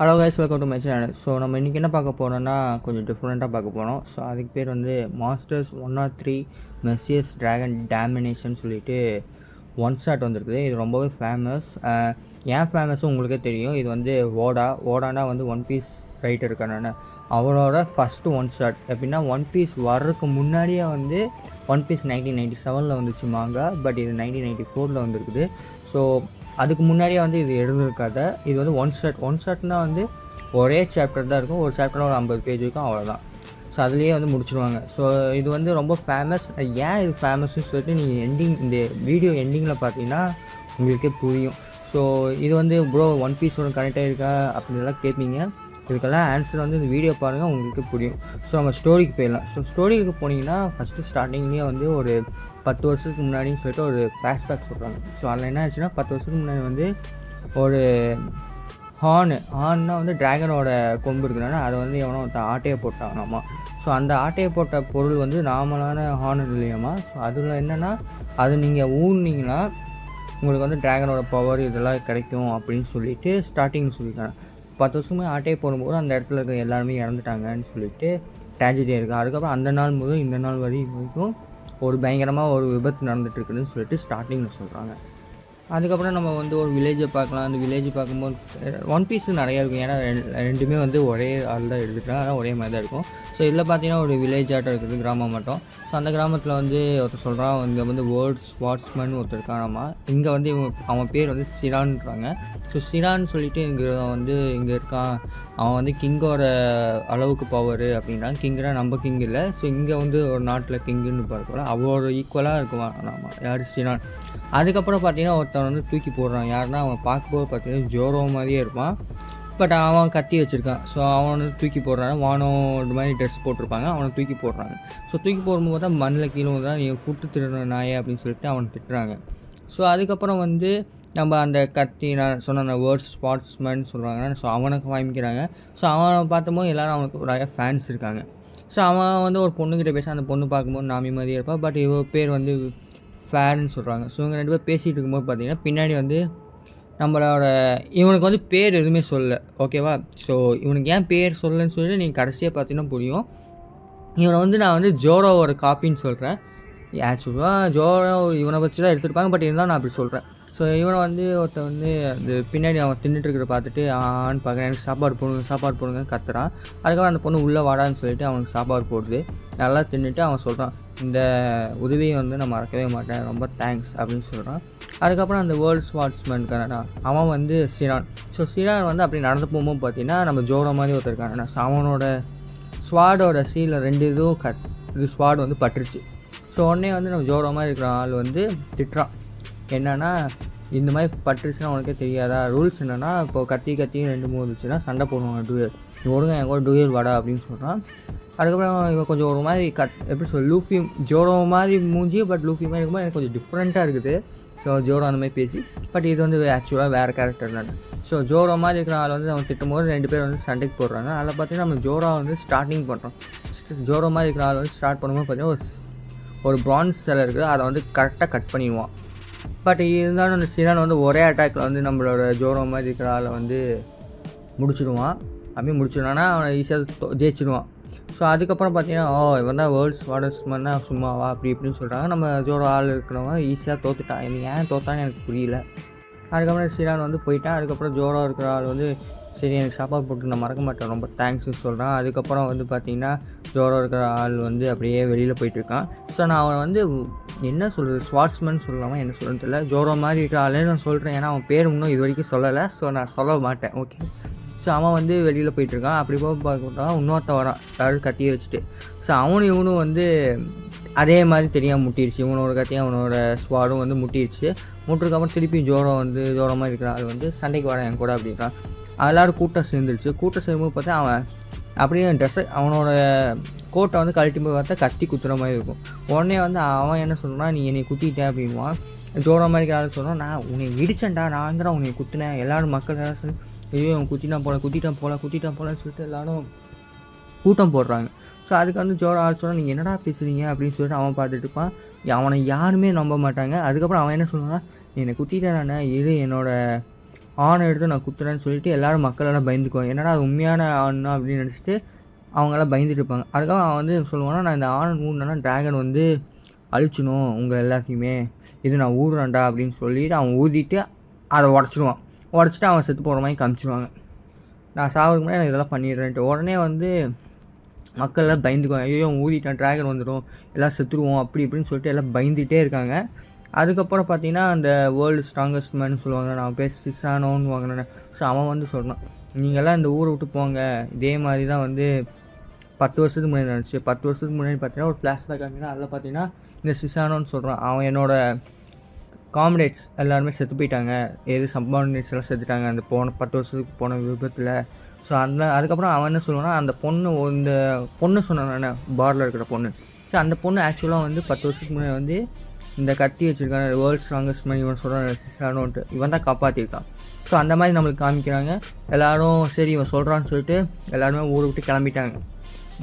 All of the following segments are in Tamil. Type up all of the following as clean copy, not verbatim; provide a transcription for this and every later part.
Hello guys, welcome to my channel. So நம்ம இன்றைக்கி என்ன பார்க்க போகிறோம்னா கொஞ்சம் டிஃப்ரெண்ட்டாக பார்க்க போகிறோம். ஸோ அதுக்கு பேர் வந்து மாஸ்டர்ஸ் 103 மெஸ்ஸியஸ் ட்ராகன் டாமினேஷன் சொல்லிட்டு ஒன் ஷாட் வந்திருக்குது. இது ரொம்பவே ஃபேமஸ். ஏன் ஃபேமஸும் உங்களுக்கே தெரியும். இது வந்து ஓடானா வந்து ஒன் பீஸ் ரைட்டர் இருக்கான அவரோட ஃபஸ்ட்டு ஒன் ஷாட். எப்படின்னா ஒன் பீஸ் வர்றதுக்கு முன்னாடியே வந்து ஒன் பீஸ் 1997 வந்துச்சு மாங்கா. பட் இது 1994 வந்திருக்குது. ஸோ அதுக்கு முன்னாடியே வந்து இது எழுதிருக்காத. இது வந்து ஒன் ஷாட்னால் வந்து ஒரே சாப்டர் தான் இருக்கும். ஒரு சாப்டரில் ஒரு 50 பேஜ் இருக்கும், அவ்வளோதான். ஸோ அதுலேயே வந்து முடிச்சிடுவாங்க. ஸோ இது வந்து ரொம்ப ஃபேமஸ். ஏன் இது ஃபேமஸ்ன்னு சொல்லிட்டு நீங்கள் இந்த வீடியோ எண்டிங்கில் பார்த்தீங்கன்னா உங்களுக்கே புரியும். ஸோ இது வந்து ப்ரோ ஒன் பீஸோட கனெக்ட் ஆகிருக்கா அப்படின்லாம் கேட்பீங்க. இதுக்கெல்லாம் ஆன்சர் வந்து இந்த வீடியோ பாருங்கள், உங்களுக்கு புரியும். ஸோ நம்ம ஸ்டோரிக்கு போயிடலாம். ஸோ ஸ்டோரிக்கு போனீங்கன்னா ஃபஸ்ட்டு ஸ்டார்டிங்லேயே வந்து ஒரு 10 வருஷத்துக்கு முன்னாடின்னு சொல்லிட்டு ஒரு ஃப்ளாஷ்பேக் சொல்கிறாங்க. ஸோ அதில் என்ன ஆச்சுன்னா 10 வருஷத்துக்கு முன்னாடி வந்து ஒரு ஹார்ன்னா வந்து ட்ராகனோட கொம்பு இருக்குதுன்னா அதை வந்து எவனோ ஆட்டையை போட்டாங்கம்மா. ஸோ அந்த ஆட்டையை போட்ட பொருள் வந்து நார்மலான ஹார்ன் இல்லையாம்மா. ஸோ அதில் என்னென்னா அது நீங்கள் ஊனிங்கன்னா உங்களுக்கு வந்து ட்ராகனோட பவர் இதெல்லாம் கிடைக்கும் அப்படின்னு சொல்லிட்டு ஸ்டார்டிங் சொல்லியிருக்காங்க. 10 வருஷமே ஆட்டையை போடும்போது அந்த இடத்துல இருக்க எல்லாருமே இறந்துட்டாங்கன்னு சொல்லிட்டு ட்ராஜடியாக இருக்குது. அதுக்கப்புறம் அந்த நாள் முதல் இந்த நாள் வரைக்கும் ஒரு பயங்கரமாக ஒரு விபத்து நடந்துகிட்ருக்குன்னு சொல்லிட்டு ஸ்டார்டிங்கில் சொல்கிறாங்க. அதுக்கப்புறம் நம்ம வந்து ஒரு வில்லேஜை பார்க்கலாம். அந்த வில்லேஜ் பார்க்கும்போது ஒன் பீஸு நிறையா இருக்கும். ஏன்னா ரெண்டுமே வந்து ஒரே ஆள் தான் எடுத்துட்டாங்க, ஆனால் ஒரே மாதிரி தான் இருக்கும். ஸோ இதில் பார்த்தீங்கன்னா ஒரு வில்லேஜ் ஆட்டம் இருக்குது, கிராமம் மட்டும். ஸோ அந்த கிராமத்தில் வந்து ஒருத்தர் சொல்கிறான், இங்கே வந்து வேர்ல்ட்ஸ் வாட்ச்மேன் ஒருத்தர் இருக்கானாமா. இங்கே வந்து அவன் பேர் வந்து சிரான்றாங்க. ஸோ சிரான்னு சொல்லிட்டு இங்கே இருக்கான். அவன் வந்து கிங்கோட அளவுக்கு பவர் அப்படின்னா, கிங்குனா நம்ம கிங் இல்லை. ஸோ இங்கே வந்து ஒரு நாட்டில் கிங்குன்னு பார்க்கல, அவரோட ஈக்குவலாக இருக்குவான் நாம யார் சிரான். அதுக்கப்புறம் பார்த்தீங்கன்னா ஒருத்தன் வந்து தூக்கி போடுறான். யாருன்னா அவன் பார்க்கும்போது பார்த்தீங்கன்னா ஜோரோ மாதிரியே இருப்பான். பட் அவன் கத்தி வச்சுருக்கான். ஸோ அவன் வந்து தூக்கி போடுறான். வானோட மாதிரி ட்ரெஸ் போட்டிருப்பாங்க, அவனை தூக்கி போடுறாங்க. ஸோ தூக்கி போடும்போது தான் மண்ணில் கீழே தான் நீ ஃபுட்டு திருடுற நாயே அப்படின்னு சொல்லிட்டு அவனை திட்டுறாங்க. ஸோ அதுக்கப்புறம் வந்து நம்ம அந்த கத்தி நான் சொன்ன அந்த வேர்ல்ட்ஸ் வாட்ச்மேன் சொல்கிறாங்க. ஸோ அவனுக்கு வாங்கிக்கிறாங்க. ஸோ அவனை பார்த்தபோது எல்லோரும் அவனுக்கு நிறைய ஃபேன்ஸ் இருக்காங்க. ஸோ அவன் வந்து ஒரு பொண்ணுக்கிட்ட பேச, அந்த பொண்ணு பார்க்கும்போது நாமி மாதிரியே இருப்பாள். பட் இவ பேர் வந்து ஃபேர்ன்னு சொல்கிறாங்க. ஸோ இவங்க 2 பேர் பேசிகிட்டு இருக்கும்போது பார்த்தீங்கன்னா பின்னாடி வந்து நம்மளோட இவனுக்கு வந்து பேர் எதுவுமே சொல்லலை, ஓகேவா. ஸோ இவனுக்கு ஏன் பேர் சொல்லலைன்னு சொல்லிட்டு நீங்கள் கடைசியாக பார்த்தீங்கன்னா புரியும். இவனை வந்து நான் வந்து ஜோரோவோட காப்பின்னு சொல்கிறேன். ஆக்சுவலாக ஜோரோ இவனை வச்சு தான் எடுத்துருப்பாங்க. பட் இருந்தாலும் நான் அப்படி சொல்கிறேன். ஸோ இவனை வந்து ஒருத்தன் வந்து அந்த பின்னாடி அவன் தின்னுட்டு இருக்கிறத பார்த்துட்டு ஆன்னு பார்க்குறேன், எனக்கு சாப்பாடு போடுங்கன்னு கத்துறான். அதுக்கப்புறம் அந்த பொண்ணு உள்ளே வாடான்னு சொல்லிட்டு அவனுக்கு சாப்பாடு போடுது. நல்லா தின்னுட்டு அவன் சொல்கிறான், இந்த உதவியை வந்து நான் மறக்கவே மாட்டேன், ரொம்ப தேங்க்ஸ் அப்படின்னு சொல்கிறான். அதுக்கப்புறம் அந்த வேர்ல்ட்ஸ் வாட்ச்மேனுக்கான அவன் வந்து சிரான். ஸோ சிரான் வந்து அப்படி நடந்து போகும்போது பார்த்தீங்கன்னா நம்ம ஜோரோ மாதிரி ஒருத்தர் இருக்காங்க. ஸோ அவனோட ஸ்வாடோட சீல 2 இதுவும் இது ஸ்வாட் வந்து பட்டுருச்சு. ஸோ உடனே வந்து நம்ம ஜோரோ மாதிரி இருக்கிற ஆள் வந்து திட்டுறான். என்னன்னா, இந்த மாதிரி பட்டுருச்சுன்னா உனக்கே தெரியாதா, ரூல்ஸ் என்னென்னா இப்போ கத்தி 2-3 இருந்துச்சுன்னா சண்டை போடுவாங்க, டூயல் ஒழுங்காக என் கூட டூயல் வாடா அப்படின்னு சொல்கிறான். அதுக்கப்புறம் இவன் கொஞ்சம் ஒரு மாதிரி எப்படி லூஃபி ஜோரோ மாதிரி மூஞ்சி, பட் லூஃபி மாதிரி இருக்கும்போது எனக்கு கொஞ்சம் டிஃப்ரெண்ட்டாக இருக்குது. ஸோ ஜோரோ அந்த மாதிரி பேசி, பட் இது வந்து ஆக்சுவலாக வேறு கேரக்டர் தான். ஸோ ஜோரோ மாதிரி இருக்கிற ஆள் வந்து அவன் திட்டும்போது 2 பேர் வந்து சண்டைக்கு போடுறாங்க. அதில் பார்த்தீங்கன்னா நம்ம ஜோரோ வந்து ஸ்டார்டிங் பண்ணுறோம். ஜோரோ மாதிரி இருக்கிற ஆள் வந்து ஸ்டார்ட் பண்ணும்போது பார்த்தீங்கன்னா ஒரு பிரான்ஸ் சிலை இருக்குது, அதை வந்து கரெக்டாக கட் பண்ணிடுவான். பட் இருந்தாலும் அந்த சிரான் வந்து ஒரே அட்டாக்கில் வந்து நம்மளோட ஜோரோ மாதிரி இருக்கிற ஆளை வந்து முடிச்சிடுவான். அப்படியே முடிச்சிடுவான்னா அவனை ஈஸியாக ஜெயிச்சிடுவான். ஸோ அதுக்கப்புறம் பார்த்தீங்கன்னா இவன் தான் வேர்ல்ட்ஸ் வாட்ச்மேன்னா சும்மாவா அப்படி இப்படின்னு சொல்கிறாங்க. நம்ம ஜோரோ ஆள் இருக்கிறவங்க ஈஸியாக தோத்துட்டான். ஏன் தோத்தான்னு எனக்கு புரியல. அதுக்கப்புறம் சிரான் வந்து போயிட்டான். அதுக்கப்புறம் ஜோரோ இருக்கிற ஆள் வந்து சரி எனக்கு சாப்பாடு போட்டு நான் மறக்க மாட்டேன், ரொம்ப தேங்க்ஸ்ன்னு சொல்கிறான். அதுக்கப்புறம் வந்து பார்த்திங்கன்னா ஜோரோ இருக்கிற ஆள் வந்து அப்படியே வெளியில் போயிட்டுருக்கான். ஸோ நான் அவன் வந்து என்ன சொல்கிறது, ஸ்வாட்ஸ்மேன் சொல்லலாமா என்ன சொல்கிறேன்னு தெரியல. ஜோரோ மாதிரி இருக்கிற ஆளே நான் சொல்கிறேன், ஏன்னா அவன் பேர் இன்னும் இது வரைக்கும் சொல்லலை. ஸோ நான் சொல்ல மாட்டேன், ஓகே. ஸோ அவன் வந்து வெளியில் போயிட்டுருக்கான். அப்படி போக பார்த்துட்டா இன்னொருத்த வரான், யாரும் கத்தியை வச்சுட்டு. ஸோ அவனும் வந்து அதே மாதிரி தெரியாமல் முட்டிடுச்சு. இவனோட கத்தியும் அவனோட ஸ்வாடும் வந்து முட்டிடுச்சு. முட்டுறதுக்கப்புறம் திருப்பி ஜோரோ மாதிரி இருக்கிற ஆள் வந்து சண்டைக்கு வரான் என் கூட அப்படின்றான். எல்லோரும் கூட்டம் சேர்ந்துருச்சு. கூட்டம் சேரும்போது பார்த்தா அவன் அப்படியே ட்ரெஸ்ஸை அவனோட கோட்டை வந்து கழட்டி போய் பார்த்தா கத்தி குத்துற மாதிரி இருக்கும். உடனே வந்து அவன் என்ன சொல்கிறான், நீ என்னை குத்திட்டேன் அப்படின்வான். ஜோரோ மாதிரி ஆள் சொல்கிறான், நான் உன்னை இடிச்சேன்டா, நான் தான் உன்னை குத்தினேன். எல்லோரும் மக்கள் எல்லாம் சொல்லி ஐயோ அவன் குத்திட்டான் போலன்னு சொல்லிட்டு எல்லோரும் கூட்டம் போடுறாங்க. ஸோ அதுக்கு வந்து ஜோரோ ஆள் சொன்னால் நீங்கள் என்னடா பேசுகிறீங்க அப்படின்னு சொல்லிட்டு அவன் பார்த்துட்டு இருப்பான். அவனை யாருமே நம்ப மாட்டாங்க. அதுக்கப்புறம் அவன் என்ன சொல்லுவான்னா, நீ என்னை குத்திட்டேன், நான் இரு என்னோட ஆணை எடுத்து நான் குத்துறேன்னு சொல்லிட்டு எல்லோரும் மக்கள் எல்லாம் பயந்துக்குவாங்க. என்னடா அது உண்மையான ஆணா அப்படின்னு நினச்சிட்டு அவங்கெல்லாம் பயந்துட்டு இருப்பாங்க. அதுக்காக அவன் வந்து சொல்லுவானா, நான் இந்த ஆணை ஊடினா ட்ராகன் வந்து அழிச்சிடும் உங்கள் எல்லாத்தையுமே, இது நான் ஊடுறேன்டா அப்படின்னு சொல்லிட்டு அவன் ஊதிட்டு அதை உடச்சிடுவான். உடச்சிட்டு அவன் செத்து போகிற மாதிரி காமிச்சிடுவாங்க. நான் சாவதுக்கு முன்னாடி நான் இதெல்லாம் பண்ணிடுறேன்ட்டு. உடனே வந்து மக்கள் எல்லாம் பயந்துக்குவாங்க. ஐயோ ஊதிட்டான், ட்ராகன் வந்துடும், எல்லாம் செத்துருவோம் அப்படி இப்படின்னு சொல்லிட்டு எல்லாம் பயந்துகிட்டே இருக்காங்க. அதுக்கப்புறம் பார்த்தீங்கன்னா அந்த வேர்ல்டு ஸ்ட்ராங்கஸ்ட் மேன் சொல்லுவாங்க, நான் பேர் சிசானோன்னு வாங்கினேன். ஸோ அவன் வந்து சொல்கிறான், நீங்கள்லாம் இந்த ஊரை விட்டு போங்க, இதே மாதிரி தான் வந்து 10 வருஷத்துக்கு முன்னாடி நடந்துச்சு. 10 வருஷத்துக்கு முன்னாடி பார்த்தீங்கன்னா ஒரு ஃப்ளாஷ்பேக் ஆகிங்கன்னா அதில் பார்த்தீங்கன்னா இந்த சிசானோன்னு சொல்கிறான், அவன் என்னோட காம்ரேட்ஸ் எல்லாருமே செத்து போயிட்டாங்க, சப்பார்டினேட்ஸ் எல்லாம் செத்துட்டாங்க அந்த 10 வருஷத்துக்கு போன விபத்தில். ஸோ அதுக்கப்புறம் அவன் என்ன சொல்லுவான்னா, அந்த பொண்ணு இந்த பொண்ணு சொன்னானே பாரில் இருக்கிற பொண்ணு, ஸோ அந்த பொண்ணு ஆக்சுவலாக வந்து 10 வருஷத்துக்கு முன்னாடி வந்து இந்த கத்தி வச்சுருக்காங்க, வேர்ல்ட் ஸ்ட்ராங்கஸ்ட் மேன் இவன் சொல்கிறான் சிசானோன்ட்டு, இவன் தான் காப்பாற்றிருக்கான். ஸோ அந்த மாதிரி நம்மளுக்கு காமிக்கிறாங்க. எல்லோரும் சரி இவன் சொல்கிறான்னு சொல்லிட்டு எல்லாருமே ஊரை விட்டு கிளம்பிட்டாங்க.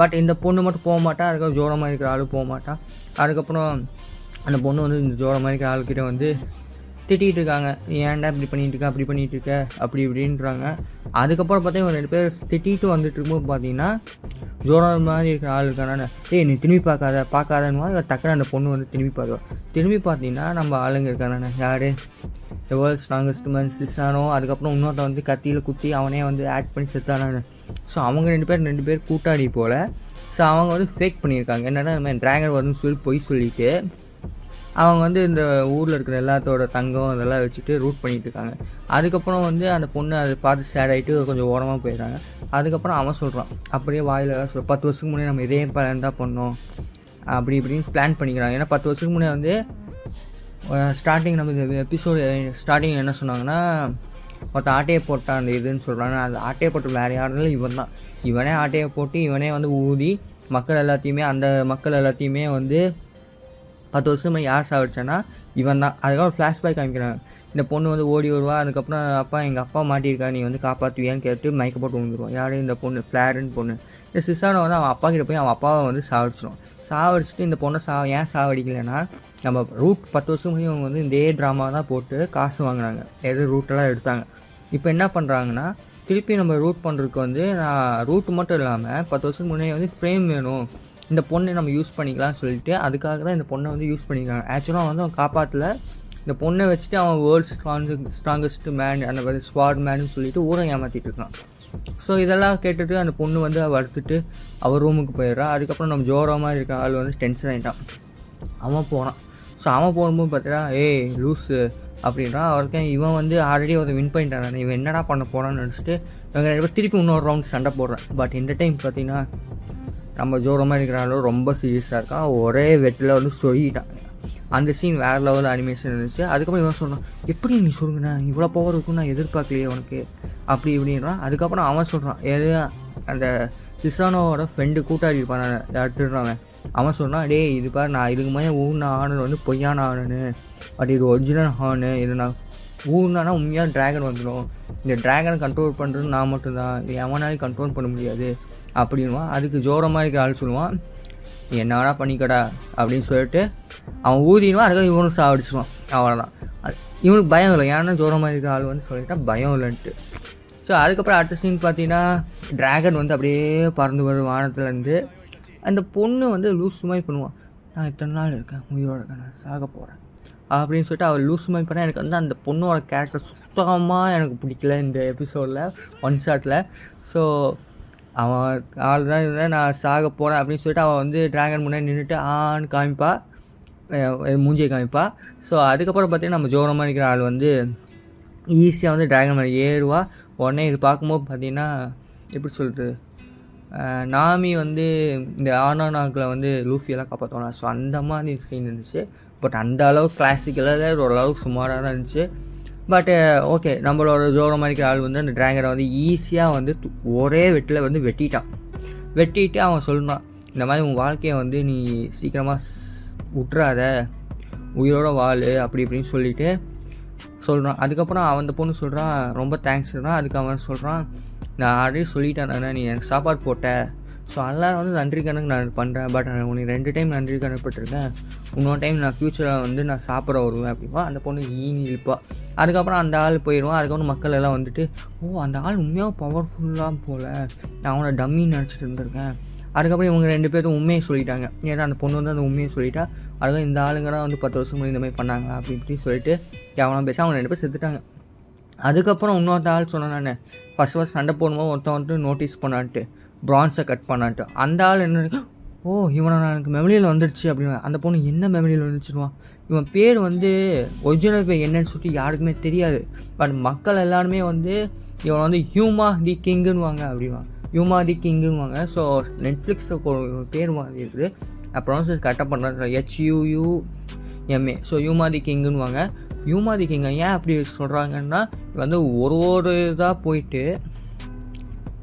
பட் இந்த பொண்ணு மட்டும் போக மாட்டான். அதுக்கப்புறம் ஜோரமாக இருக்கிற ஆள் போக மாட்டான். அதுக்கப்புறம் அந்த பொண்ணு வந்து இந்த ஜோரமாக இருக்கிற ஆளுக்கிட்ட வந்து திட்டிகிட்டு இருக்காங்க, ஏன்டா இப்படி பண்ணிகிட்டு இருக்க, அப்படி பண்ணிகிட்டு இருக்க, அப்படி இப்படின்றாங்க. அதுக்கப்புறம் பார்த்தீங்கன்னா ஒரு 2 பேர் திட்டிகிட்டு வந்துட்டு இருக்கும்போது பார்த்தீங்கன்னா ஜோரம் மாதிரி இருக்கிற ஆள் இருக்கானே, நீ திரும்பி பார்க்காதன்னு டக்குன்னு அந்த பொண்ணு வந்து திரும்பி பார்க்குறோம். திரும்பி பார்த்தீங்கன்னா நம்ம ஆளுங்க இருக்கானே, யார் வேர்ல்ட் ஸ்ட்ராங்கஸ்ட் மேன் சிசானோ, அதுக்கப்புறம் இன்னொருத்த வந்து கத்தியில் குத்தி அவனே வந்து ஆட் பண்ணி செத்தானான்னு. ஸோ அவங்க 2 பேர் கூட்டாடி போல். ஸோ அவங்க வந்து ஃபேக் பண்ணியிருக்காங்க, என்னென்னா இந்த மாதிரி ட்ராகன் வருதுன்னு சொல்லி பொய் சொல்லிவிட்டு அவங்க வந்து இந்த ஊரில் இருக்கிற எல்லாத்தோட தங்கம் அதெல்லாம் வச்சுட்டு ரூட் பண்ணிகிட்டு இருக்காங்க. அதுக்கப்புறம் வந்து அந்த பொண்ணு அதை பார்த்து சேட் ஆகிட்டு கொஞ்சம் ஓரமாக போயிடுறாங்க. அதுக்கப்புறம் அவன் சொல்கிறான், அப்படியே வாயில் 10 வருஷத்துக்கு முன்னாடி நம்ம இதே பிளான் தான் பண்ணோம் அப்படி இப்படின்னு பிளான் பண்ணிக்கிறாங்க. ஏன்னா 10 வருஷத்துக்கு முன்னாடி வந்து ஸ்டார்டிங் நம்ம இந்த எபிசோடு ஸ்டார்டிங் என்ன சொன்னாங்கன்னா, ஒருத்தன் ஆட்டையை போட்டான் அந்த இதுன்னு சொல்கிறாங்க. அந்த ஆட்டையை போட்டு வேறு யாரும் இவன் தான், இவனே ஆட்டையை போட்டு இவனே வந்து ஊதி மக்கள் எல்லாத்தையுமே வந்து 10 வருஷம் யார் சாவிச்சானா இவன் தான். அதுக்கப்புறம் ஃப்ளாஷ்பேக் காமிக்கிறாங்க. இந்த பொண்ணு வந்து ஓடி வருவா. அதுக்கப்புறம் எங்கள் அப்பா மாட்டியிருக்கா, நீ வந்து காப்பாற்றுவியான்னு கேட்டு மயக்க போட்டு விழுந்துருவான். யார் இந்த பொண்ணு, ஃப்ளாருன்னு பொண்ணு. இந்த சிசானை வந்து அவன் அப்பா கிட்ட போய் அவன் அப்பாவை வந்து சாவடிச்சிட்டு இந்த பொண்ணை ஏன் சாவடிக்கலைன்னா, நம்ம ரூட் 10 வருஷம் முன்னாடி அவங்க வந்து இதே ட்ராமா தான் போட்டு காசு வாங்கினாங்க, ரூட்டெல்லாம் எடுத்தாங்க. இப்போ என்ன பண்ணுறாங்கன்னா, திருப்பி நம்ம ரூட் பண்ணுறதுக்கு வந்து நான் ரூட் மட்டும் இல்லாமல் 10 வருஷத்துக்கு முன்னாடி வந்து ஃப்ரேம் வேணும், இந்த பொண்ணை நம்ம யூஸ் பண்ணிக்கலாம்னு சொல்லிட்டு அதுக்காக தான் இந்த பொண்ணை வந்து யூஸ் பண்ணிக்கிறாங்க. ஆக்சுவலாக வந்து அவன் காப்பாற்றல, இந்த பொண்ணை வச்சுட்டு அவன் வேர்ல்ட் ஸ்ட்ராங்கஸ்ட் மேன் அந்த மாதிரி ஸ்குவாட் மேன்னு சொல்லிட்டு ஊரை ஏமாற்றிட்டு இருக்கான். ஸோ இதெல்லாம் கேட்டுட்டு அந்த பொண்ணு வந்து வறுத்துட்டு அவர் ரூமுக்கு போயிடுறான். அதுக்கப்புறம் நம்ம ஜோரமாக இருக்க ஆள் வந்து டென்ஷன் ஆகிட்டான், அவன் போகிறான். ஸோ அவன் போகும்போது பார்த்தீங்கன்னா லூஸு அப்படின்றான். அவருக்கு இவன் வந்து ஆல்ரெடி அதை வின் பண்ணிட்டான், இவன் என்னடா பண்ண போகிறான்னு நினச்சிட்டு இவங்க 2 பேர் திருப்பி இன்னொரு ரவுண்ட் சண்டை போடுறான். பட் இந்த டைம் பார்த்தீங்கன்னா நம்ம ஜோரமாக இருக்கிறாலும் ரொம்ப சீரியஸாக இருக்கான், ஒரே வெட்டில் வந்து சொல்லிட்டான். அந்த சீன் வேறு லெவலில் அனிமேஷன் இருந்துச்சு. அதுக்கப்புறம் இவன் சொன்னான், எப்படி நீ சொல்லுங்கண்ணா இவ்வளோ பவர் இருக்குன்னு நான் எதிர்பார்க்கலையே உனக்கு அப்படி இப்படின்றான். அதுக்கப்புறம் அவன் சொல்கிறான், அந்த சிசானோவோட ஃப்ரெண்டு கூட்டாடி இருப்பான் எடுத்துடுறாங்க. அவன் சொன்னான், இது பாரு நான் இதுக்கு மேலே ஊர்ன ஆனு வந்து பொய்யான ஆனுன்னு, பட் இது ஒரிஜினல் ஹார்னு, இது நான் ஊர்னா உண்மையாக ட்ராகன் வந்துடும், இந்த ட்ராகனை கண்ட்ரோல் பண்ணுறது நான் மட்டும்தான், இது எவனாலையும் கண்ட்ரோல் பண்ண முடியாது அப்படின்வான். அதுக்கு ஜோரமாக இருக்கிற ஆள் சொல்லுவான், என்ன வேணா பண்ணிக்கடா அப்படின்னு சொல்லிட்டு அவன் ஊதிடுவான். அதுக்காக இவனும் சாவடிச்சிடுவான். அவ்வளோதான். இவனுக்கு பயம் இல்லை, ஏன்னா ஜோரமாக இருக்கிற ஆள் வந்து சொல்லிட்டா பயம் இல்லைன்ட்டு. ஸோ அதுக்கப்புறம் அடுத்த சீன் பார்த்தீங்கன்னா ட்ராகன் வந்து அப்படியே பறந்து வரும் வானத்துலேருந்து. அந்த பொண்ணு வந்து லூஸ் மாதிரி பண்ணுவான், நான் இத்தனை நாள் இருக்கேன் உயிரோட இருக்கேன், நான் சாக போகிறேன் அப்படின்னு சொல்லிட்டு அவள் லூஸ் மாதிரி பண்ணால் எனக்கு வந்து அந்த பொண்ணோட கேரக்டர் சுத்தமாக எனக்கு பிடிக்கல இந்த எபிசோடில் ஒன் ஷாட்டில். ஸோ அவன் ஆள் தான் இருந்தால் நான் சாக போகிறேன் அப்படின்னு சொல்லிட்டு அவன் வந்து ட்ராகன் முன்னாடி நின்றுட்டு ஆன்னு காமிப்பா, மூஞ்சியை காமிப்பா. ஸோ அதுக்கப்புறம் பார்த்தீங்கன்னா நம்ம ஜோரமாக இருக்கிற ஆள் வந்து ஈஸியாக வந்து ட்ராகன் மேலே ஏறுவா. உடனே இது பார்க்கும்போது பார்த்தீங்கன்னா எப்படி சொல்கிறது, நாமி வந்து இந்த ஆனானாக்கில் வந்து லூஃபியெல்லாம் காப்பாற்றுவாங்க. ஸோ அந்த மாதிரி சீன் இருந்துச்சு. பட் அந்த அளவுக்கு கிளாசிக்கலாக ஓரளவுக்கு சுமாராக தான் இருந்துச்சு. பட் ஓகே, நம்மளோட ஜோரமாக இருக்கிற ஆள் வந்து அந்த ட்ராகனை வந்து ஈஸியாக வந்து ஒரே வெட்டில் வந்து வெட்டிட்டு அவன் சொல்கிறான், இந்த மாதிரி உன் வாழ்க்கையை வந்து நீ சீக்கிரமாக விட்டுறாத, உயிரோட வாழ் அப்படி இப்படின்னு சொல்லிட்டு சொல்கிறான். அதுக்கப்புறம் அவன் அந்த பொண்ணு சொல்கிறான், ரொம்ப தேங்க்ஸ் தான். அதுக்கு அவன் சொல்கிறான், நான் ஆல்ரெடி சொல்லிட்டேன், நீ எனக்கு சாப்பாடு போட்ட, ஸோ எல்லோரும் வந்து நன்றி கணக்கு நான் பண்ணுறேன், பட் உனக்கு 2 டைம் நன்றி கணக்குப்பட்டிருக்கேன், இன்னொரு டைம் நான் ஃப்யூச்சரில் வந்து நான் சாப்பிட வருவேன் அப்படிப்பா. அந்த பொண்ணு ஈனி இழுப்பா. அதுக்கப்புறம் அந்த ஆள் போயிடுவான். அதுக்கப்புறம் மக்கள் எல்லாம் வந்துட்டு, ஓ அந்த ஆள் உண்மையாக பவர்ஃபுல்லாக போல், நான் அவனை டம்மின்னு நினச்சிட்டு இருந்திருக்கேன். அதுக்கப்புறம் இவங்க 2 பேரும் உண்மையை சொல்லிட்டாங்க. ஏன்னா அந்த பொண்ணு வந்து அந்த உண்மையை சொல்லிட்டா, அதுக்கப்புறம் இந்த ஆளுங்க தான் வந்து 10 வருஷம் இந்த மாதிரி பண்ணாங்க அப்படி இப்படி சொல்லிட்டு எவனா பேச அவங்க 2 பேர் செத்துட்டாங்க. அதுக்கப்புறம் இன்னொருத்த ஆள் சொன்னேன் நான், ஃபஸ்ட் சண்டை போடும்போது ஒருத்தன் வந்துட்டு நோட்டீஸ் பண்ணான்ட்டு ப்ரான்ஸை கட் பண்ணான்ட்டு. அந்த ஆள் என்ன, ஓ இவனை எனக்கு மெமரியில் வந்துடுச்சு அப்படின்னு. அந்த பொண்ணு என்ன மெமரியில் வந்துச்சுருவான், இவன் பேர் வந்து ஒரிஜினல் பேர் என்னன்னு சொல்லிட்டு யாருக்குமே தெரியாது, பட் மக்கள் எல்லாருமே வந்து இவன் வந்து ஹியூமா தி கிங்குன்னுவாங்க அப்படிவாங்க, ஹியூமா தி கிங்குன்னுவாங்க. ஸோ நெட்ஃப்ளிக்ஸில் ஒரு பேர் மாதிரி இருக்குது, நான் ப்ரொனன்சியேஷன் கரெக்டாக பண்ணுறேன், HUUMA. ஸோ ஹியூமா தி கிங்குன்னுவாங்க. ஹியூமா தி கிங்கை ஏன் அப்படி சொல்கிறாங்கன்னா, வந்து ஒரு இதாக போயிட்டு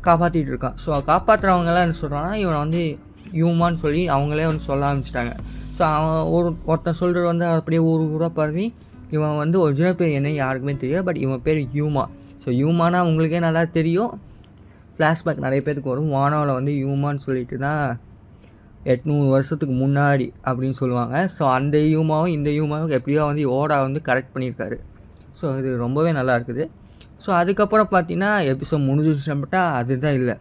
காப்பாற்றிட்டு இருக்கான். ஸோ காப்பாற்றுறவங்கெல்லாம் என்ன சொல்கிறாங்கன்னா, இவனை வந்து ஹியூமான்னு சொல்லி அவங்களே வந்து சொல்ல ஆரம்பிச்சிட்டாங்க. ஸோ அவன் ஒருத்தன் சொல்கிறது வந்து அப்படியே ஊராக பரவி, இவன் வந்து ஒரிஜினல் பேர் என்ன யாருக்குமே தெரியாது, பட் இவன் பேர் ஹியூமா. ஸோ ஹியூமானா உங்களுக்கே நல்லா தெரியும், ஃப்ளாஷ்பேக் நிறைய பேருக்கு வரும். வானாவில் வந்து ஹியூமான்னு சொல்லிட்டு தான் 800 வருஷத்துக்கு முன்னாடி அப்படின்னு சொல்லுவாங்க. ஸோ அந்த ஹியூமாவும் இந்த ஹியூமாவும் எப்படியோ வந்து ஓடா வந்து கரெக்ட் பண்ணியிருக்காரு. ஸோ இது ரொம்பவே நல்லா இருக்குது. ஸோ அதுக்கப்புறம் பார்த்தீங்கன்னா எபிசோட் முடிஞ்சிருச்சுட்டா அதுதான் இல்லை,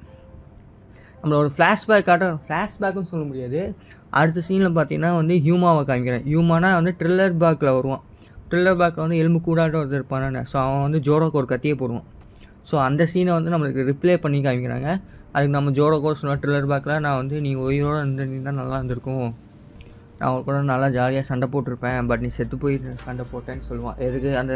நம்மளோட ஃப்ளாஷ்பேக்குன்னு சொல்ல முடியாது. அடுத்த சீனில் பார்த்தீங்கன்னா வந்து ஹியூமாவை காமிக்கிறேன். ஹியூமானா வந்து ட்ரில்லர் பேக்கில் வருவான். ட்ரில்லர் பேக்கில் வந்து எலும்பு கூடாட்ட ஒருத்தர் இருப்பானே, ஸோ அவன் வந்து ஜோரோக்கு ஒரு கத்தியை போடுவான். ஸோ அந்த சீனை வந்து நம்மளுக்கு ரிப்ளே பண்ணி காமிக்கிறாங்க. அதுக்கு நம்ம ஜோரோக்கோ சொன்ன ட்ரில்லர் பேக்கில், நான் வந்து நீ உயிரோடு இருந்திருந்தா நல்லா இருந்திருக்கும், நான் அவன் கூட நல்லா ஜாலியாக சண்டை போட்டிருப்பேன், பட் நீ செத்து போய் சண்டை போட்டேன்னு சொல்லுவான். எதுக்கு அந்த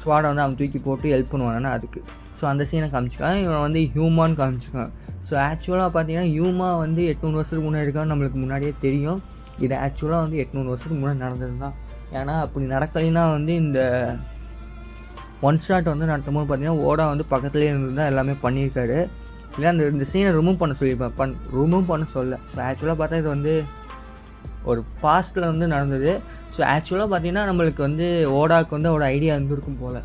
ஸ்வாடை வந்து அவன் தூக்கி போட்டு ஹெல்ப் பண்ணுவானா அதுக்கு. ஸோ அந்த சீனை காமிச்சிக்கான். இவன் வந்து ஹியூமான்னு காமிச்சிக்கான். ஸோ ஆக்சுவலாக பார்த்தீங்கன்னா ஹியூமா வந்து 800 வருஷத்துக்கு முன்னாடி இருக்கான்னு நம்மளுக்கு முன்னாடியே தெரியும். இது ஆக்சுவலாக வந்து 800 வருஷத்துக்கு முன்னாடி நடந்தது தான். ஏன்னா அப்படி நடக்கலைன்னா வந்து இந்த ஒன் ஷாட் வந்து நடத்தும் போது பார்த்தீங்கன்னா ஓடா வந்து பக்கத்துலேயே இருந்து தான் எல்லாமே பண்ணியிருக்காரு. இல்லை இந்த சீனை ரிமூவ் பண்ண சொல்லியிருப்பேன், ரிமூவ் பண்ண சொல்ல. ஸோ ஆக்சுவலாக பார்த்தா இது வந்து ஒரு பாஸ்ட்டில் வந்து நடந்தது. ஸோ ஆக்சுவலாக பார்த்தீங்கன்னா நம்மளுக்கு வந்து ஓடாவுக்கு வந்து ஒரு ஐடியா இருந்திருக்கும் போல்.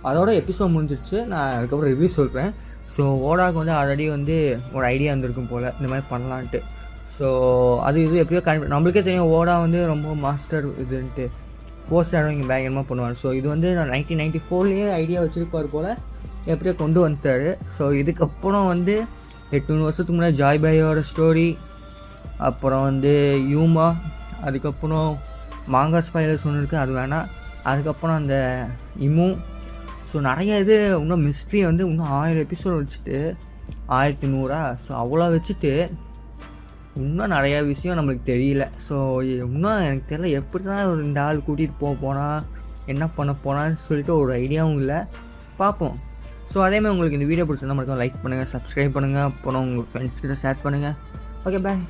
அதோட எபிசோட் முடிஞ்சிருச்சு, நான் அதுக்கப்புறம் ரிவ்யூ சொல்கிறேன். ஸோ ஓடாவுக்கு வந்து ஆல்ரெடி வந்து ஒரு ஐடியா இருந்திருக்கும் போல் இந்த மாதிரி பண்ணலான்ட்டு. ஸோ அது இது எப்படியோ நம்மளுக்கே தெரியும் ஓடா வந்து ரொம்ப மாஸ்டர் இதுன்ட்டு, ஃபோர்ஸ் இங்கே பயங்கரமாக பண்ணுவார். ஸோ இது வந்து 1994 ஐடியா வச்சுருப்பார் போல், எப்படியோ கொண்டு வந்துட்டார். ஸோ இதுக்கப்புறம் வந்து 800 வருஷத்துக்கு முன்னாடி ஜாய் பாயோட ஸ்டோரி, அப்புறம் வந்து ஹியூமா, அதுக்கப்புறம் மாங்கா ஸ்பைலர்ஸ் ஒன்று இருக்குது, அது வேணாம். அதுக்கப்புறம் அந்த இமு. ஸோ நிறைய இது இன்னும் மிஸ்ட்ரி வந்து இன்னும் 1000 எபிசோட் வச்சுட்டு 1100. ஸோ அவ்வளோ வச்சுட்டு இன்னும் நிறையா விஷயம் நம்மளுக்கு தெரியல. ஸோ இன்னும் எனக்கு தெரியல எப்படி தான் இந்த ஆள் கூட்டிகிட்டு போனால் என்ன பண்ண போனான்னு சொல்லிட்டு ஒரு ஐடியாவும் இல்லை, பார்ப்போம். ஸோ அதேமாதிரி உங்களுக்கு இந்த வீடியோ பிடிச்சிருந்தா மட்டும் லைக் பண்ணுங்கள், சப்ஸ்கிரைப் பண்ணுங்கள், அப்புறம் உங்கள் ஃப்ரெண்ட்ஸ்கிட்ட ஷேர் பண்ணுங்கள். Okay bye.